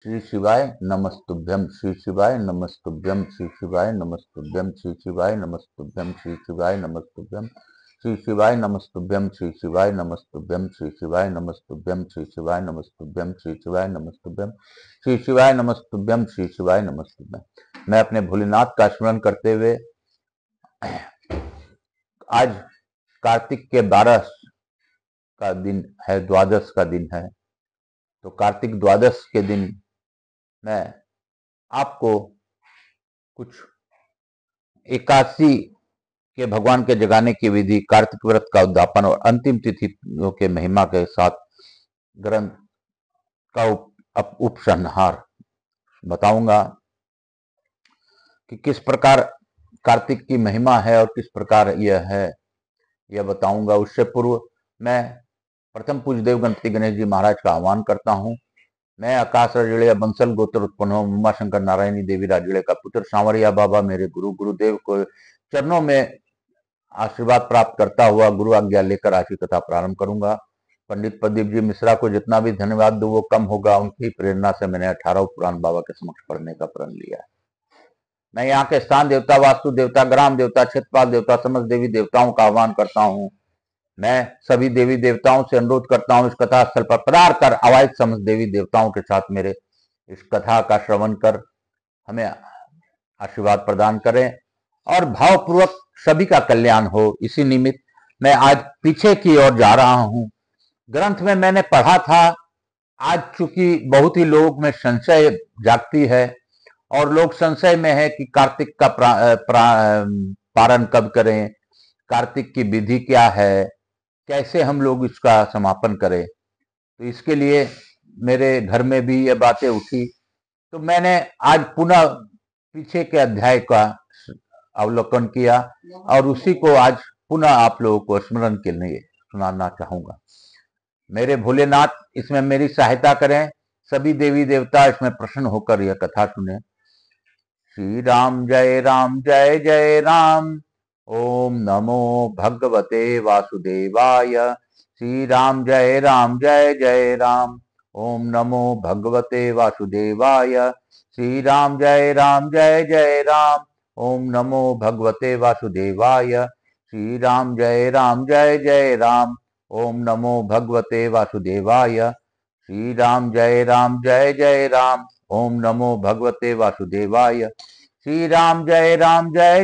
श्री शिवाय नमस्तुभ्यम, श्री शिवाय नमस्तुभ्यम, श्री शिवाय नमस्तुभ्यम, श्री शिवाय नमस्तुभ्यम, श्री शिवाय नमस्तुभ्यम, श्री शिवाय नमस्तुभ्यम, श्री शिवाय नमस्तुभ्यम, श्री शिवाय नमस्तुभ्यम, श्री शिवाय नमस्तुभ्यम, श्री शिवाय नमस्तुभ्यम, श्री शिवाय नमस्तुभ्यम, श्री शिवाय नमस्तुभ्यम। मैं अपने भोलेनाथ का स्मरण करते हुए आज कार्तिक के 12 का दिन है, द्वादश का दिन है। तो कार्तिक द्वादश के दिन मैं आपको कुछ एकादशी के भगवान के जगाने की विधि, कार्तिक व्रत का उद्यापन और अंतिम तिथियों के महिमा के साथ ग्रंथ का उपसंहार बताऊंगा कि किस प्रकार कार्तिक की महिमा है और किस प्रकार यह है, यह बताऊंगा। उससे पूर्व मैं प्रथम पूज्य देव गणपति गणेश जी महाराज का आह्वान करता हूं। मैं आकाश राजड़े बंसल गोत्र उत्पन्न हो उमा शंकर नारायणी देवी राजड़े का पुत्र सांवरिया बाबा मेरे गुरुदेव को चरणों में आशीर्वाद प्राप्त करता हुआ गुरु आज्ञा लेकर आज की कथा प्रारंभ करूंगा। पंडित प्रदीप जी मिश्रा को जितना भी धन्यवाद दो वो कम होगा। उनकी प्रेरणा से मैंने 18 पुराण बाबा के समक्ष पढ़ने का प्रण लिया है। मैं यहाँ के स्थान देवता, वास्तु देवता, ग्राम देवता, क्षेत्रपाल देवता, समस्त देवी देवताओं का आह्वान करता हूँ। मैं सभी देवी देवताओं से अनुरोध करता हूँ इस कथा स्थल पर पधार कर आवाज समस्त देवी देवताओं के साथ मेरे इस कथा का श्रवण कर हमें आशीर्वाद प्रदान करें और भावपूर्वक सभी का कल्याण हो। इसी निमित्त मैं आज पीछे की ओर जा रहा हूं। ग्रंथ में मैंने पढ़ा था, आज चूंकि बहुत ही लोग में संशय जागती है और लोग संशय में है कि कार्तिक का पारण कब करें, कार्तिक की विधि क्या है, कैसे हम लोग इसका समापन करें। तो इसके लिए मेरे घर में भी ये बातें उठी, तो मैंने आज पुनः पीछे के अध्याय का अवलोकन किया और उसी को आज पुनः आप लोगों को स्मरण के लिए सुनाना चाहूंगा। मेरे भोलेनाथ इसमें मेरी सहायता करें, सभी देवी देवता इसमें प्रसन्न होकर यह कथा सुने। श्री राम जय राम जय जय राम। ओम नमो भगवते वासुदेवाय। श्री राम जय जय राम। ओम नमो भगवते वासुदेवाय। श्री राम जय जय राम। ओम नमो भगवते वासुदेवाय। श्री राम जय जय राम। ओम नमो भगवते वासुदेवाय। श्री राम जय जय राम। ओम नमो भगवते वासुदेवाय। श्री राम जय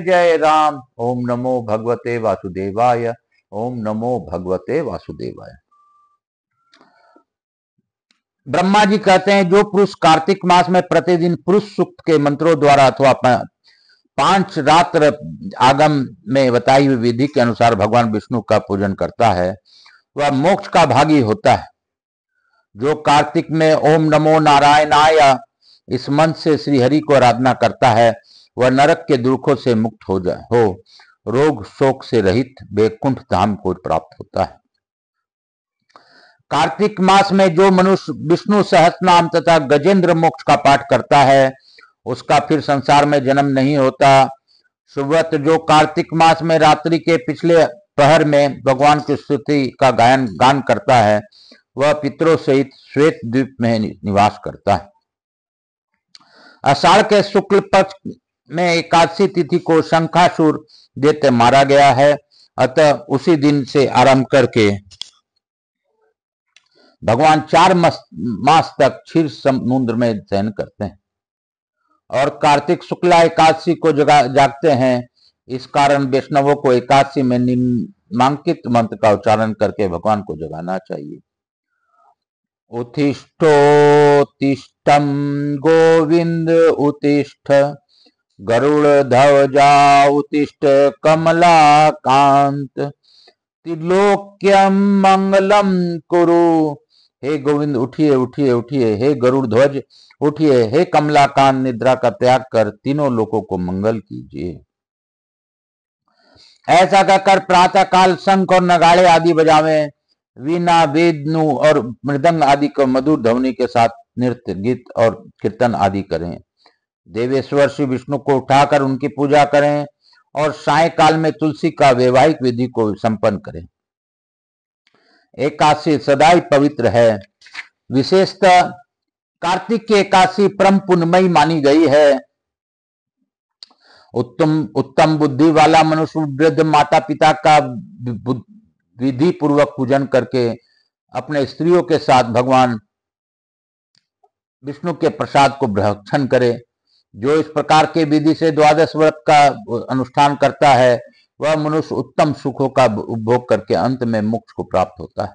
जय राम। ओम नमो भगवते वासुदेवाय। ओम नमो भगवते वासुदेवाय। ब्रह्मा जी कहते हैं जो पुरुष कार्तिक मास में प्रतिदिन पुरुष सूक्त के मंत्रों द्वारा अथवा 5 रात्र आगम में बताई हुई विधि के अनुसार भगवान विष्णु का पूजन करता है वह मोक्ष का भागी होता है। जो कार्तिक में ओम नमो नारायणाय इस मंत्र से श्रीहरि को आराधना करता है वह नरक के दुखों से मुक्त हो रोग शोक से रहित वैकुंठ धाम को प्राप्त होता है। कार्तिक मास में जो मनुष्य विष्णु सहस्रनाम तथा गजेंद्र मोक्ष का पाठ करता है उसका फिर संसार में जन्म नहीं होता। सुव्रत जो कार्तिक मास में रात्रि के पिछले पहर में भगवान की स्तुति का गान करता है वह पितरों सहित श्वेत द्वीप में निवास करता है। आषाढ़ के शुक्ल पक्ष में एकादशी तिथि को शंखासुर देते मारा गया है, अतः उसी दिन से आरंभ करके भगवान 4 मास तक क्षीर समुद्र में शयन करते हैं और कार्तिक शुक्ला एकादशी को जागते हैं। इस कारण वैष्णवों को एकादशी में निम्नांकित मंत्र का उच्चारण करके भगवान को जगाना चाहिए। उत्तिष्ठोत्तिष्ठं गोविंद उत्तिष्ठ गरुड़ ध्वजा उत्तिष्ठ कमलाकांत त्रिलोक्यम मंगलम कुरु। हे गोविंद उठिए उठिए उठिए, हे गरुड़ ध्वज उठिए, हे कमलाकांत निद्रा का त्याग कर तीनों लोकों को मंगल कीजिए। ऐसा कहकर प्रातः काल शंख और नगाड़े आदि बजावें, वीणा वेदनु और मृदंग आदि को मधुर ध्वनि के साथ नृत्य गीत और कीर्तन आदि करें। देवेश्वर श्री विष्णु को उठाकर उनकी पूजा करें और सायंकाल में तुलसी का वैवाहिक विधि को संपन्न करें। एकादशी सदा ही पवित्र है। विशेषतः कार्तिक की एकादशी परम पुण्यमयी मानी गई है। उत्तम बुद्धि वाला मनुष्य वृद्ध माता पिता का विधि पूर्वक पूजन करके अपने स्त्रियों के साथ भगवान विष्णु के प्रसाद को भक्षण करे। जो इस प्रकार के विधि से द्वादश व्रत का अनुष्ठान करता है वह मनुष्य उत्तम सुखों का उपभोग करके अंत में मोक्ष को प्राप्त होता है।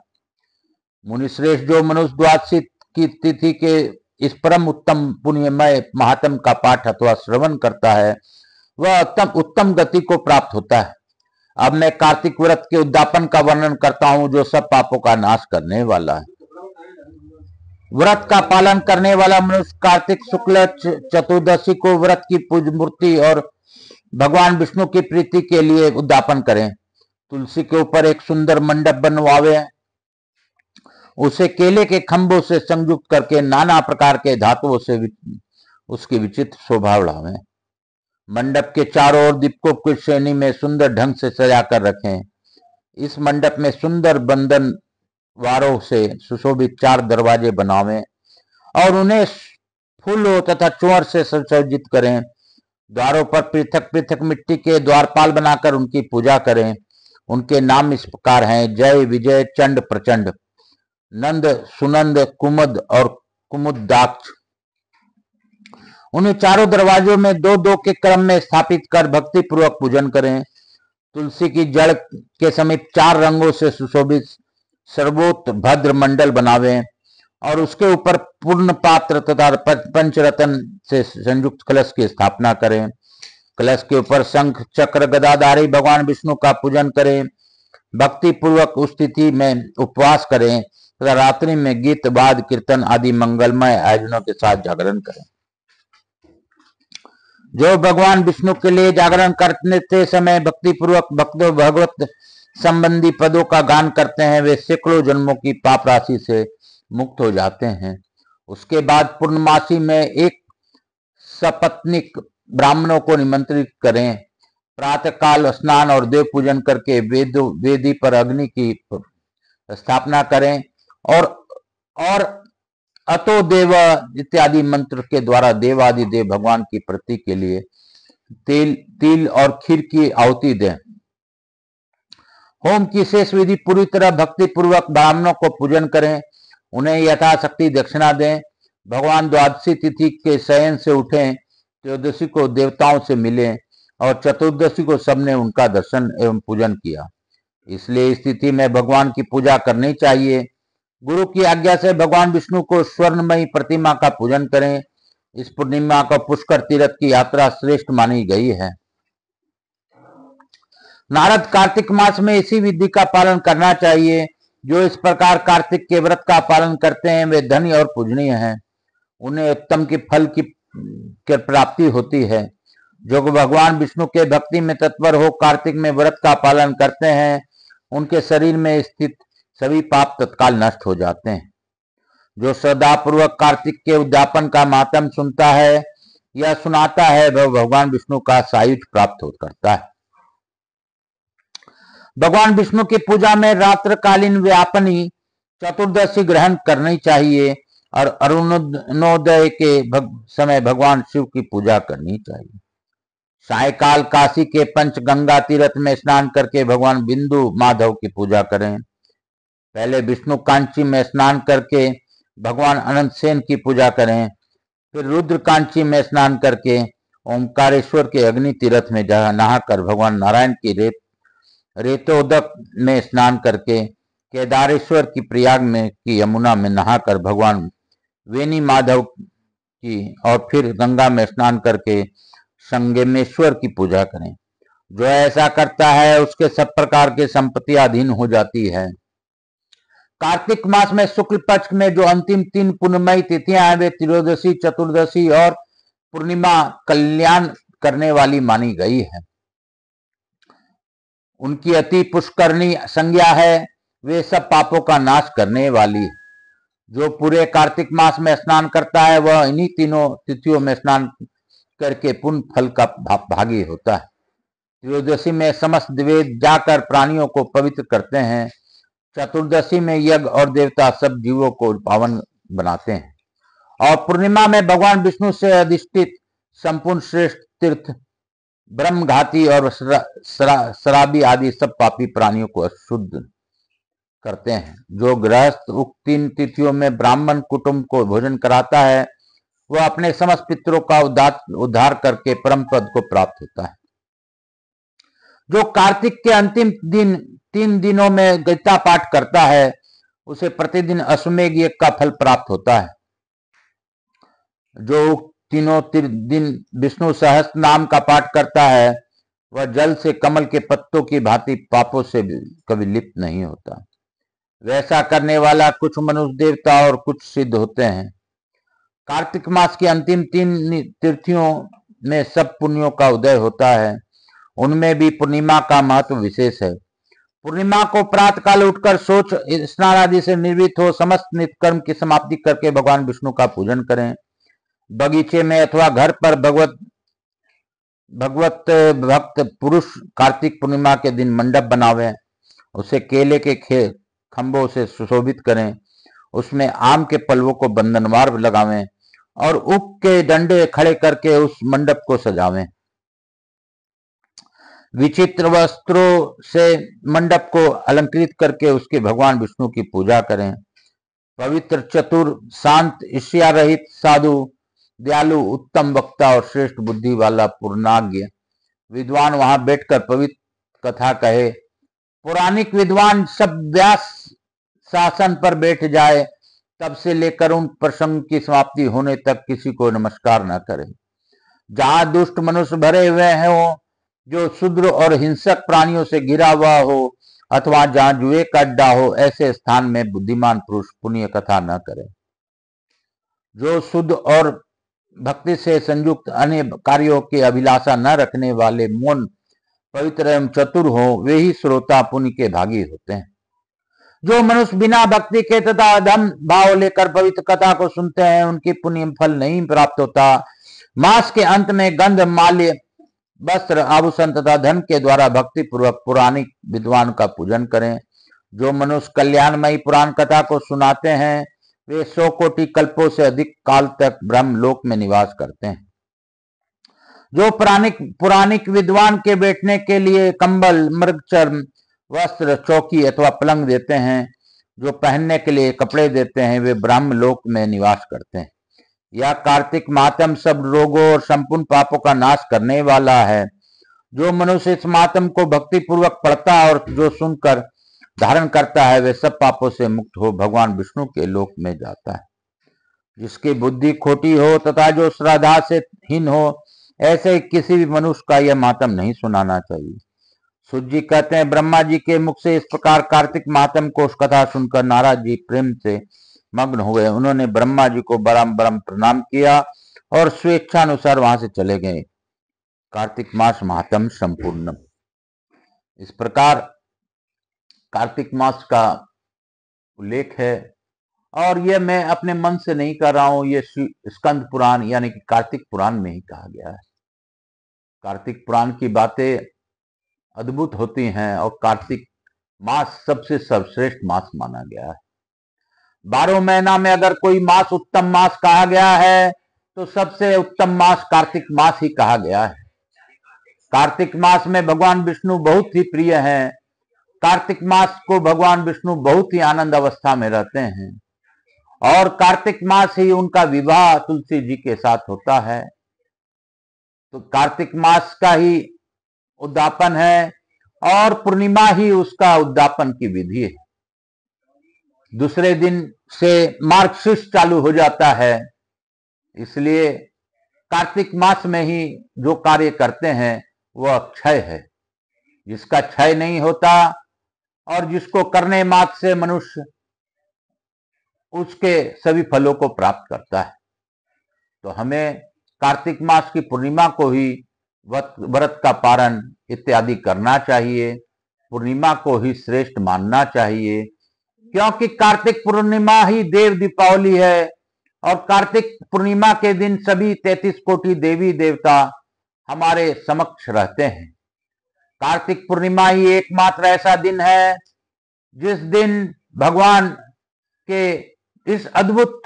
मुनिश्रेष्ठ, जो मनुष्य द्वादशी की तिथि के इस परम उत्तम पुण्यमय महात्म का पाठ अथवा श्रवण करता है वह उत्तम गति को प्राप्त होता है। अब मैं कार्तिक व्रत के उद्यापन का वर्णन करता हूं जो सब पापों का नाश करने वाला है। व्रत का पालन करने वाला मनुष्य कार्तिक शुक्ल चतुर्दशी को व्रत की पूज मूर्ति और भगवान विष्णु की प्रीति के लिए उद्यापन करें। तुलसी के ऊपर एक सुंदर मंडप बनवावे, उसे केले के खंभों से संयुक्त करके नाना प्रकार के धातुओं से उसकी विचित्र शोभा बढ़ावें। मंडप के चारों ओर दीपकों की श्रेणी में सुंदर ढंग से सजा कर रखें। इस मंडप में सुंदर बंधन वारों से सुशोभित 4 दरवाजे बनावें और उन्हें फूलों तथा चोर से सुसज्जित करें। द्वारों पर पृथक पृथक मिट्टी के द्वारपाल बनाकर उनकी पूजा करें। उनके नाम इस प्रकार हैं: जय, विजय, चंड, प्रचंड, नंद, सुनंद, कुमुद और कुमुदाक्ष। उन्हें चारों दरवाजों में 2-2 के क्रम में स्थापित कर भक्ति पूर्वक पूजन करें। तुलसी की जड़ के समीप 4 रंगों से सुशोभित सर्वोत्त भद्र मंडल बनावें और उसके ऊपर पूर्ण पात्र तथा पंचरत्न से संयुक्त कलश की स्थापना करें। कलश के ऊपर शंख चक्र गदाधारी भगवान विष्णु का पूजन करें। भक्ति पूर्वक उस तिथि में उपवास करें तथा रात्रि में गीत वाद कीर्तन आदि मंगलमय आयोजनों के साथ जागरण करें। जो भगवान विष्णु के लिए जागरण करते समय भक्ति पूर्वक भगवत संबंधी पदों का गान करते हैं वे सैकड़ों जन्मों की पाप राशि से मुक्त हो जाते हैं। उसके बाद पूर्णमासी में एक सपत्निक ब्राह्मणों को निमंत्रित करें। प्रातः काल स्नान और देव पूजन करके वेदी पर अग्नि की स्थापना करें और अतो देव इत्यादि मंत्र के द्वारा देवादि देव भगवान की प्रति के लिए तिल और खीर की आहुति दें। होम की शेष विधि पूरी तरह भक्ति पूर्वक ब्राह्मणों को पूजन करें, उन्हें यथाशक्ति दक्षिणा दें। भगवान द्वादशी तिथि के शयन से उठें, त्रयोदशी को देवताओं से मिलें और चतुर्दशी को सबने उनका दर्शन एवं पूजन किया। इसलिए इस तिथि में भगवान की पूजा करनी चाहिए। गुरु की आज्ञा से भगवान विष्णु को स्वर्णमयी प्रतिमा का पूजन करें। इस पूर्णिमा को पुष्कर तीर्थ की यात्रा श्रेष्ठ मानी गई है। नारद कार्तिक मास में इसी विधि का पालन करना चाहिए। जो इस प्रकार कार्तिक के व्रत का पालन करते हैं वे धन्य और पूजनीय हैं। उन्हें उत्तम की फल की प्राप्ति होती है। जो भगवान विष्णु के भक्ति में तत्पर हो कार्तिक में व्रत का पालन करते हैं उनके शरीर में स्थित सभी पाप तत्काल नष्ट हो जाते हैं। जो श्रद्धापूर्वक कार्तिक के उद्यापन का मातम सुनता है या सुनाता है वह भगवान विष्णु का सायुज्य प्राप्त करता है। भगवान विष्णु की पूजा में रात्रकालीन व्यापनी चतुर्दशी ग्रहण करनी चाहिए और अरुणोदय के समय भगवान शिव की पूजा करनी चाहिए। सायकाल काशी के पंचगंगा तीर्थ में स्नान करके भगवान बिंदु माधव की पूजा करें। पहले विष्णु कांची में स्नान करके भगवान अनंत सेन की पूजा करें। फिर रुद्र कांची में स्नान करके ओंकारेश्वर के अग्नि तीर्थ में नहाकर भगवान नारायण की रेतोदक में स्नान करके केदारेश्वर की प्रयाग में की यमुना में नहाकर भगवान वेणी माधव की और फिर गंगा में स्नान करके संगमेश्वर की पूजा करें। जो ऐसा करता है उसके सब प्रकार की संपत्ति अधीन हो जाती है। कार्तिक मास में शुक्ल पक्ष में जो अंतिम 3 पुण्यमयी तिथियां हैं वे त्रयोदशी, चतुर्दशी और पूर्णिमा कल्याण करने वाली मानी गई है। उनकी अति पुष्करणी संज्ञा है। वे सब पापों का नाश करने वाली है। जो पूरे कार्तिक मास में स्नान करता है वह इन्हीं तीनों तिथियों में स्नान करके पुण्य फल का भागी होता है। त्रयोदशी में समस्त वेद जाकर प्राणियों को पवित्र करते हैं। चतुर्दशी में यज्ञ और देवता सब जीवों को पावन बनाते हैं और पूर्णिमा में भगवान विष्णु से अधिष्ठित संपूर्ण श्रेष्ठ तीर्थ ब्रह्मघाती और शराबी आदि सब पापी प्राणियों को अशुद्ध करते हैं। जो गृहस्थ उक्त 3 तिथियों में ब्राह्मण कुटुंब को भोजन कराता है वह अपने समस्त पितरों का उद्धार करके परम पद को प्राप्त होता है। जो कार्तिक के अंतिम दिन 3 दिनों में गीता पाठ करता है उसे प्रतिदिन अश्वमेध यज्ञ का फल प्राप्त होता है। जो तीनों दिन विष्णु सहस्त्र नाम का पाठ करता है वह जल से कमल के पत्तों की भांति पापों से कभी लिप्त नहीं होता। वैसा करने वाला कुछ मनुष्य देवता और कुछ सिद्ध होते हैं। कार्तिक मास की अंतिम 3 तिथियों में सब पुण्यों का उदय होता है। उनमें भी पूर्णिमा का महत्व विशेष है। पूर्णिमा को प्रातः काल उठकर शौच स्नान आदि से निर्वृत्त हो समस्त नित्य कर्म की समाप्ति करके भगवान विष्णु का पूजन करें। बगीचे में अथवा घर पर भगवत भक्त पुरुष कार्तिक पूर्णिमा के दिन मंडप बनावें, उसे केले के खंभों से सुशोभित करें, उसमें आम के पल्वों को बंधनवार लगावें और ऊख के डंडे खड़े करके उस मंडप को सजावें। विचित्र वस्त्रों से मंडप को अलंकृत करके उसके भगवान विष्णु की पूजा करें। पवित्र, चतुर, शांत, ईर्ष्या रहित, साधु, दयालु, उत्तम वक्ता और श्रेष्ठ बुद्धि वाला पूर्णाज्ञ विद्वान वहां बैठकर पवित्र कथा कहे। पौराणिक विद्वान सब व्यास शासन पर बैठ जाए तब से लेकर उन प्रसंग की समाप्ति होने तक किसी को नमस्कार न करे। जहां दुष्ट मनुष्य भरे हुए हैं जो शूद्र और हिंसक प्राणियों से घिरा हुआ हो अथवा जहां जुए का अड्डा हो ऐसे स्थान में बुद्धिमान पुरुष पुण्य कथा न करे। जो शुद्ध और भक्ति से संयुक्त अन्य कार्यों की अभिलाषा न रखने वाले मौन, पवित्र एवं चतुर हो वे ही श्रोता पुण्य के भागी होते हैं। जो मनुष्य बिना भक्ति के तथा धम भाव लेकर पवित्र कथा को सुनते हैं उनकी पुण्य फल नहीं प्राप्त होता। मास के अंत में गंध, माल्य, वस्त्र, आभूषण तथा धन के द्वारा भक्ति पूर्वक पुराणिक विद्वान का पूजन करें। जो मनुष्य कल्याणमयी पुराण कथा को सुनाते हैं वे 100 कोटि कल्पों से अधिक काल तक ब्रह्मलोक में निवास करते हैं। जो पुराणिक विद्वान के बैठने के लिए कंबल, मृगचर्म, वस्त्र, चौकी अथवा पलंग देते हैं, जो पहनने के लिए कपड़े देते हैं वे ब्रह्मलोक में निवास करते हैं। यह कार्तिक मातम सब रोगों और संपूर्ण पापों का नाश करने वाला है। जो मनुष्य इस मातम को भक्ति पूर्वक पढ़ता है और जो सुनकर धारण करता है वे सब पापों से मुक्त हो भगवान विष्णु के लोक में जाता है। जिसकी बुद्धि खोटी हो तथा जो श्रद्धा से हीन हो ऐसे किसी भी मनुष्य का यह मातम नहीं सुनाना चाहिए। सूत जी कहते हैं ब्रह्मा जी के मुख से इस प्रकार कार्तिक मातम को कथा सुनकर नारद जी प्रेम से मग्न हुए। उन्होंने ब्रह्मा जी को बरम प्रणाम किया और स्वेच्छानुसार वहां से चले गए। कार्तिक मास महात्म संपूर्ण। इस प्रकार कार्तिक मास का उल्लेख है और यह मैं अपने मन से नहीं कर रहा हूं, ये स्कंद पुराण यानी कि कार्तिक पुराण में ही कहा गया है। कार्तिक पुराण की बातें अद्भुत होती हैं और कार्तिक मास सबसे सर्वश्रेष्ठ मास माना गया है। 12 महीना में अगर कोई मास उत्तम मास कहा गया है तो सबसे उत्तम मास कार्तिक मास ही कहा गया है। कार्तिक मास में भगवान विष्णु बहुत ही प्रिय हैं। कार्तिक मास को भगवान विष्णु बहुत ही आनंद अवस्था में रहते हैं और कार्तिक मास ही उनका विवाह तुलसी जी के साथ होता है। तो कार्तिक मास का ही उद्यापन है और पूर्णिमा ही उसका उद्यापन की विधि है। दूसरे दिन से मार्गशीर्ष चालू हो जाता है, इसलिए कार्तिक मास में ही जो कार्य करते हैं वह क्षय है। जिसका क्षय नहीं होता और जिसको करने मात्र से मनुष्य उसके सभी फलों को प्राप्त करता है। तो हमें कार्तिक मास की पूर्णिमा को ही व्रत का पारण इत्यादि करना चाहिए। पूर्णिमा को ही श्रेष्ठ मानना चाहिए क्योंकि कार्तिक पूर्णिमा ही देव दीपावली है और कार्तिक पूर्णिमा के दिन सभी 33 कोटि देवी देवता हमारे समक्ष रहते हैं। कार्तिक पूर्णिमा ही एकमात्र ऐसा दिन है जिस दिन भगवान के इस अद्भुत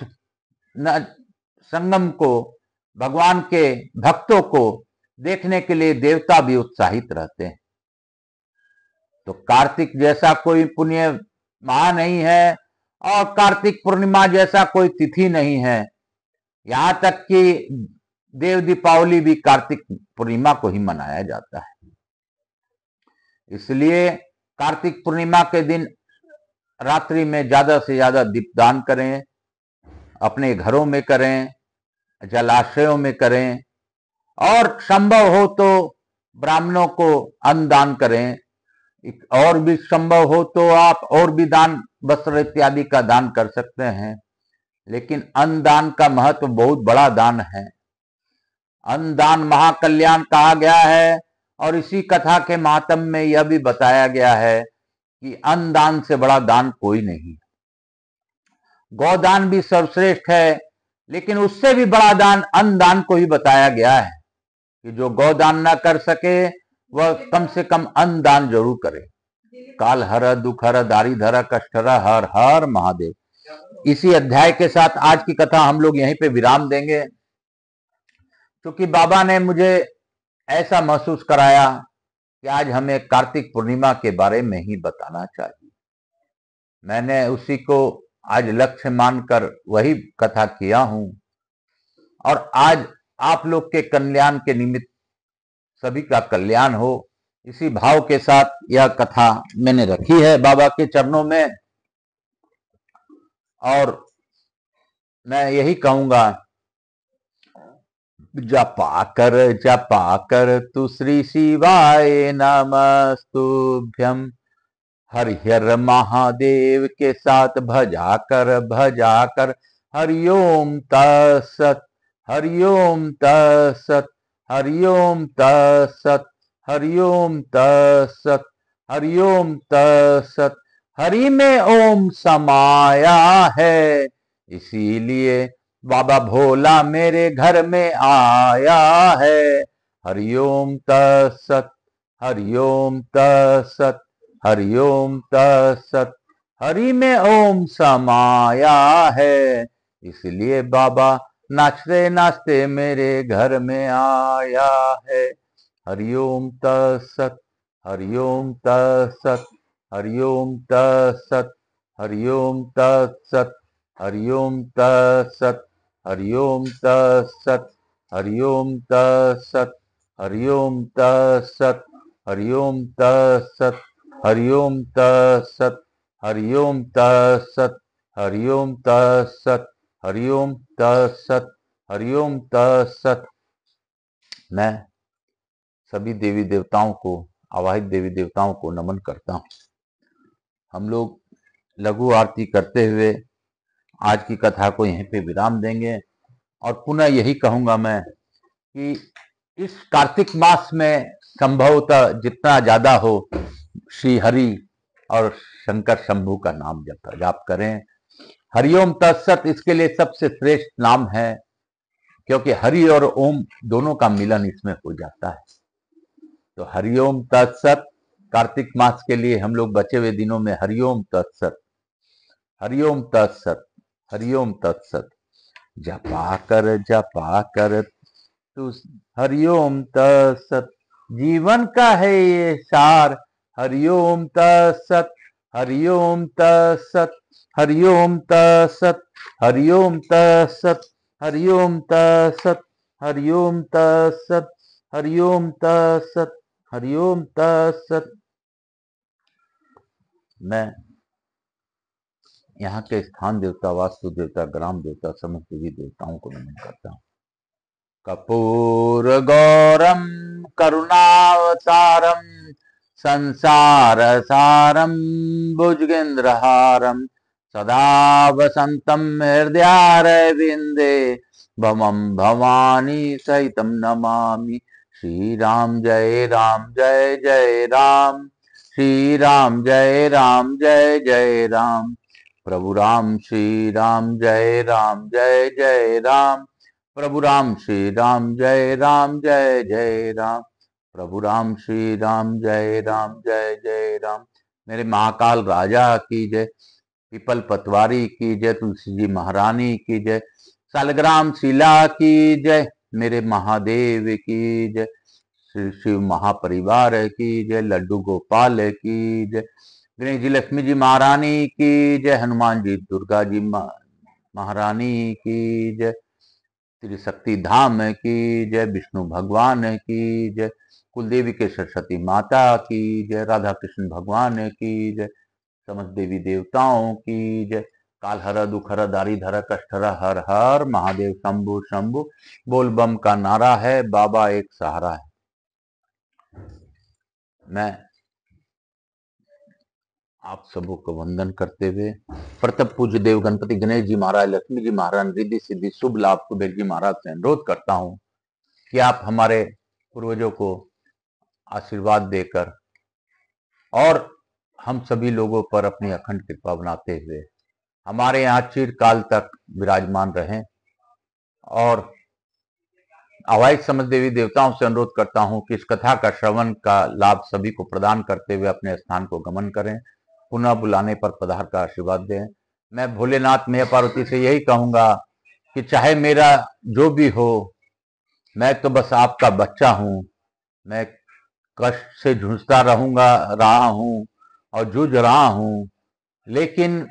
संगम को, भगवान के भक्तों को देखने के लिए देवता भी उत्साहित रहते हैं। तो कार्तिक जैसा कोई पुण्य माह नहीं है और कार्तिक पूर्णिमा जैसा कोई तिथि नहीं है। यहां तक कि देव दीपावली भी कार्तिक पूर्णिमा को ही मनाया जाता है। इसलिए कार्तिक पूर्णिमा के दिन रात्रि में ज्यादा से ज्यादा दीपदान करें, अपने घरों में करें, जलाशयों में करें, और संभव हो तो ब्राह्मणों को अन्न दान करें। और भी संभव हो तो आप और भी दान, वस्त्र इत्यादि का दान कर सकते हैं। लेकिन अन्न दान का महत्व बहुत बड़ा दान है। अन्न दान महाकल्याण कहा गया है और इसी कथा के महात्म्य में यह भी बताया गया है कि अन्न दान से बड़ा दान कोई नहीं। गौदान भी सर्वश्रेष्ठ है, लेकिन उससे भी बड़ा दान अन्न दान को ही बताया गया है कि जो गौदान ना कर सके वह कम से कम अन्न दान जरूर करे। काल हर दुख हर दारी धरा कष्ट हर, हर हर महादेव। इसी अध्याय के साथ आज की कथा हम लोग यहीं पे विराम देंगे, क्योंकि बाबा ने मुझे ऐसा महसूस कराया कि आज हमें कार्तिक पूर्णिमा के बारे में ही बताना चाहिए। मैंने उसी को आज लक्ष्य मानकर वही कथा किया हूं, और आज आप लोग के कल्याण के निमित्त सभी का कल्याण हो, इसी भाव के साथ यह कथा मैंने रखी है बाबा के चरणों में। और मैं यही कहूंगा, जपा कर तू श्री शिवाय नमस्तुभ्यम, हरिहर महादेव के साथ भजा कर हरिओम तत्सत, हरिओम तत्सत, हरिओम तत्सत, हरिओम तत्सत, हरिओम तत्सत। हरि में ओम समाया है, इसीलिए बाबा भोला मेरे घर में आया है। हरिओम तत्सत, हरिओम तत्सत, हरिओम तत्सत। हरि में ओम समाया है, इसलिए बाबा नाचते नाचते मेरे घर में आया है। हरिओम तत्सत, हरिओम तत्सत, हरिओम तत्सत, हरिओम तत्सत, हरिओम तत्सत, हरिओम तत्सत, हरिओम तत्सत, हरिओम तत्सत, हरिओम तत्सत, हरिओम तत्सत, हरिओम तत्सत, हरिओम तत्सत, हरिओम तत्सत, हरिओम तत्सत। मैं सभी देवी देवताओं को, आवाहित देवी देवताओं को नमन करता हूं। हम लोग लघु आरती करते हुए आज की कथा को यहीं पे विराम देंगे, और पुनः यही कहूंगा मैं कि इस कार्तिक मास में संभवतः जितना ज्यादा हो श्री हरि और शंकर शंभू का नाम जाप करें। हरिओम तत्सत इसके लिए सबसे श्रेष्ठ नाम है, क्योंकि हरि और ओम दोनों का मिलन इसमें हो जाता है। तो हरिओम तत्सत कार्तिक मास के लिए हम लोग बचे हुए दिनों में हरिओम तत्सत, हरिओम तत्सत, हरिओम तत्सत जपा कर तू हरिओम तत्सत। जीवन का है ये सार, हरिओम तत्सत, हरिओम तत्सत, हरिओम तत्सत, हरिओम तत्सत, हरिओम तत्सत, हरिओम तत्सत, हरिओम तत्सत, हरिओम तत्सत। मैं यहाँ के स्थान देवता, वास्तु देवता, ग्राम देवता, समस्त देवी देवताओं को नमन करता हूँ। कपूर गौरम करुणावतारम संसार सारम भुजगेंद्रहारम सदा वसंतम हृदयारविंदे भवम भवानी सहितम नमामि। श्री राम जय राम जय जय राम, श्री राम जय राम जय जय राम, प्रभु राम श्री राम जय राम जय जय राम, प्रभु राम श्री राम जय राम जय जय राम, प्रभु राम श्री राम जय राम जय जय राम। मेरे महाकाल राजा की जय, पीपल पतवारी की जय, तुलसी जी महारानी की जय, सालग्राम शिला की जय, मेरे महादेव की जय, श्री शिव महापरिवार की जय, लड्डू गोपाल की जय, गणेश जी लक्ष्मी जी महारानी की जय, हनुमान जी दुर्गा जी महारानी की जय, त्रिशक्ति धाम की जय, विष्णु भगवान की जय, कुलदेवी के सरस्वती माता की जय, राधा कृष्ण भगवान की जय, समस्त देवी देवताओं की जय। काल हर दुख हर दारी धर कष्ट हर, हर हर महादेव शंभु शंभु। बोल बम का नारा है, बाबा एक सहारा है। मैं आप सबों को वंदन करते हुए प्रताप पूज्य देव गणपति गणेश जी महाराज, लक्ष्मी जी महाराज, रिद्धि सिद्धि शुभ लाभ कुबेर जी महाराज से अनुरोध करता हूं कि आप हमारे पूर्वजों को आशीर्वाद देकर और हम सभी लोगों पर अपनी अखंड कृपा बनाते हुए हमारे यहाँ चिरकाल तक विराजमान रहें। और अवैध समस्त देवी देवताओं से अनुरोध करता हूं कि इस कथा का श्रवण का लाभ सभी को प्रदान करते हुए अपने स्थान को गमन करें, पुनः बुलाने पर पधार का आशीर्वाद दें। मैं भोलेनाथ मैया पार्वती से यही कहूंगा कि चाहे मेरा जो भी हो, मैं तो बस आपका बच्चा हूं। मैं कष्ट से जूझता रहा हूं और जूझ रहा हूं, लेकिन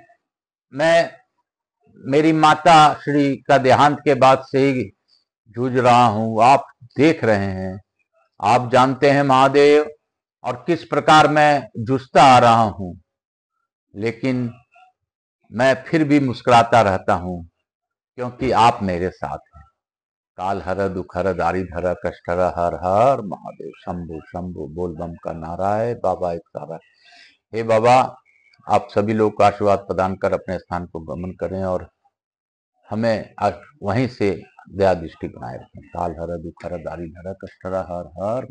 मैं मेरी माता श्री का देहांत के बाद से ही जूझ रहा हूं। आप देख रहे हैं, आप जानते हैं महादेव, और किस प्रकार मैं जूझता आ रहा हूं, लेकिन मैं फिर भी मुस्कुराता रहता हूं क्योंकि आप मेरे साथ हैं। काल हर दुख हर दारी धर कष्ट हर, हर हर महादेव शंभु शंभु। बोल बम का नारा है, बाबा एक सहारा। हे बाबा, आप सभी लोग को आशीर्वाद प्रदान कर अपने स्थान को गमन करें और हमें वहीं से दया दृष्टि बनाए रखें। काल हर दुख हर दारी धर कष्ट हर, हर हर